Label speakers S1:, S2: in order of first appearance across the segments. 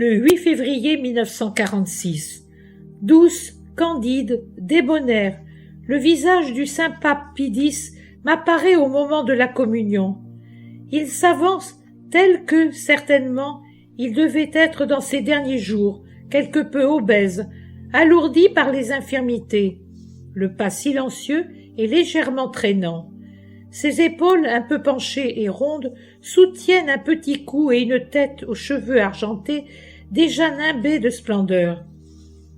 S1: le 8 février 1946. Douce, candide, débonnaire, le visage du saint pape Pie X m'apparaît au moment de la communion. Il s'avance tel que, certainement, il devait être dans ces derniers jours, quelque peu obèse, alourdi par les infirmités, le pas silencieux et légèrement traînant. Ses épaules un peu penchées et rondes soutiennent un petit cou et une tête aux cheveux argentés déjà nimbés de splendeur.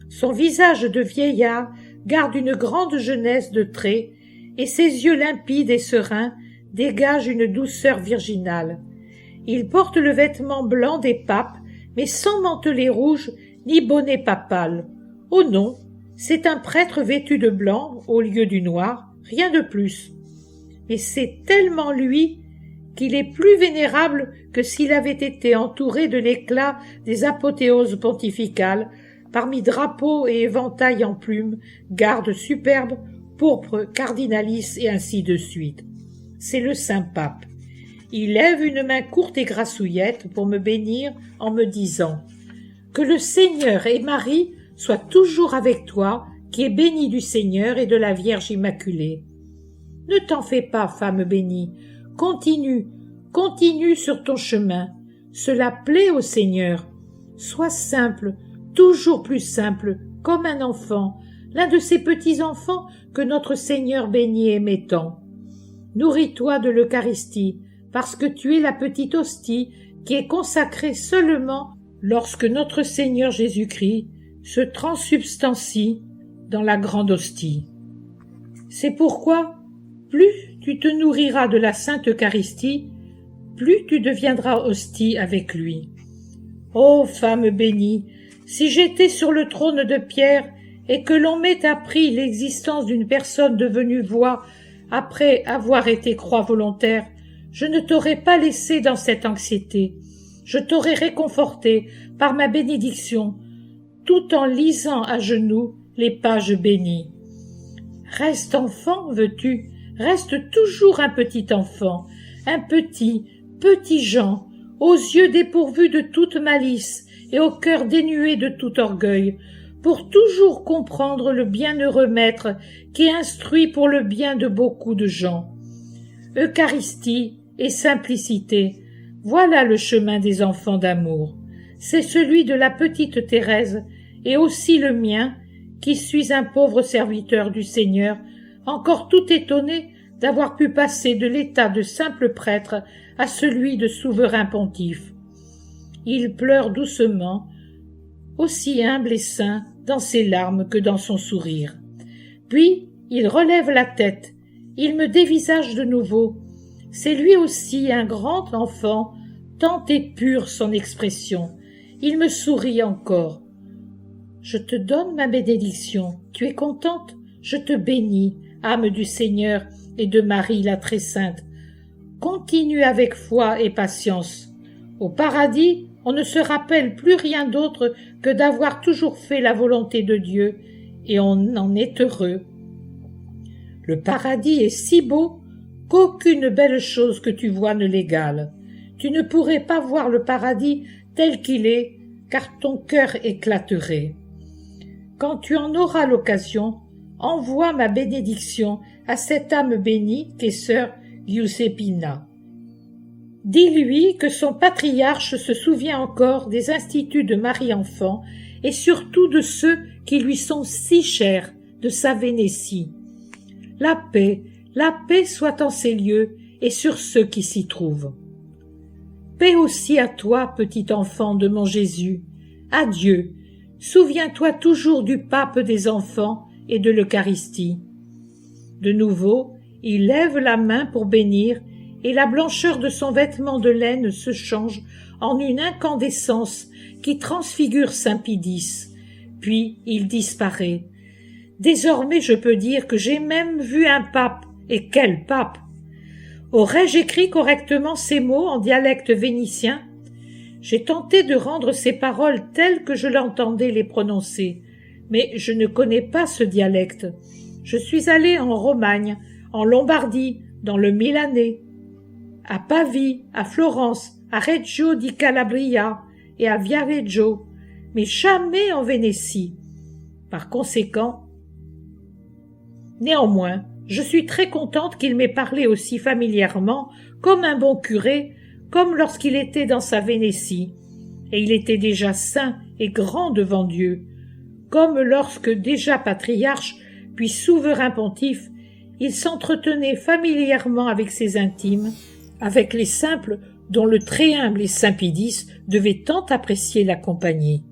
S1: Son visage de vieillard garde une grande jeunesse de traits et ses yeux limpides et sereins dégagent une douceur virginale. Il porte le vêtement blanc des papes, mais sans mantelet rouge ni bonnet papal. Oh non, c'est un prêtre vêtu de blanc au lieu du noir, rien de plus. Mais c'est tellement lui qu'il est plus vénérable que s'il avait été entouré de l'éclat des apothéoses pontificales, parmi drapeaux et éventails en plumes, gardes superbes, pourpres, cardinalices et ainsi de suite. C'est le saint pape. Il lève une main courte et grassouillette pour me bénir en me disant « Que le Seigneur et Marie soient toujours avec toi, qui est bénie du Seigneur et de la Vierge Immaculée. Ne t'en fais pas, femme bénie, continue, continue sur ton chemin. Cela plaît au Seigneur. Sois simple, toujours plus simple, comme un enfant, l'un de ces petits-enfants que notre Seigneur bénit et aimait tant. Nourris-toi de l'Eucharistie, parce que tu es la petite hostie qui est consacrée seulement lorsque notre Seigneur Jésus-Christ se transsubstancie dans la grande hostie. C'est pourquoi, plus tu te nourriras de la Sainte Eucharistie, plus tu deviendras hostie avec lui. Ô femme bénie, si j'étais sur le trône de pierre et que l'on m'ait appris l'existence d'une personne devenue voix après avoir été croix volontaire, je ne t'aurais pas laissé dans cette anxiété. Je t'aurais réconforté par ma bénédiction, tout en lisant à genoux les pages bénies. Reste enfant, veux-tu, reste toujours un petit enfant, un petit Jean, aux yeux dépourvus de toute malice et au cœur dénué de tout orgueil, pour toujours comprendre le bienheureux Maître qui instruit pour le bien de beaucoup de gens. Eucharistie et simplicité, voilà le chemin des enfants d'amour. C'est celui de la petite Thérèse et aussi le mien, qui suis un pauvre serviteur du Seigneur, encore tout étonné d'avoir pu passer de l'état de simple prêtre à celui de souverain pontife. Il pleure doucement, aussi humble et saint dans ses larmes que dans son sourire. Puis il relève la tête, il me dévisage de nouveau. C'est lui aussi un grand enfant, tant est pure son expression. Il me sourit encore. Je te donne ma bénédiction. Tu es contente? Je te bénis, âme du Seigneur et de Marie la très sainte. Continue avec foi et patience. Au paradis, on ne se rappelle plus rien d'autre que d'avoir toujours fait la volonté de Dieu, et on en est heureux. Le paradis est si beau qu'aucune belle chose que tu vois ne l'égale. Tu ne pourrais pas voir le paradis tel qu'il est, car ton cœur éclaterait. Quand tu en auras l'occasion, envoie ma bénédiction à cette âme bénie qu'est sœur Giuseppina. Dis-lui que son patriarche se souvient encore des instituts de Marie-Enfant et surtout de ceux qui lui sont si chers, de sa Vénétie. La paix soit en ces lieux et sur ceux qui s'y trouvent. Paix aussi à toi, petit enfant de mon Jésus. Adieu. Souviens-toi toujours du pape des enfants et de l'Eucharistie. De nouveau, il lève la main pour bénir et la blancheur de son vêtement de laine se change en une incandescence qui transfigure saint Pie X. Puis il disparaît. Désormais je peux dire que j'ai même vu un pape, et quel pape! Aurais-je écrit correctement ces mots en dialecte vénitien? J'ai tenté de rendre ces paroles telles que je l'entendais les prononcer, mais je ne connais pas ce dialecte. Je suis allé en Romagne, en Lombardie, dans le Milanais, à Pavie, à Florence, à Reggio di Calabria et à Viareggio, mais jamais en Vénétie. Par conséquent, néanmoins, je suis très contente qu'il m'ait parlé aussi familièrement, comme un bon curé, comme lorsqu'il était dans sa Vénétie, et il était déjà saint et grand devant Dieu, comme lorsque déjà patriarche, puis souverain pontife, il s'entretenait familièrement avec ses intimes, avec les simples dont le très humble et saint Pidis devait tant apprécier la compagnie.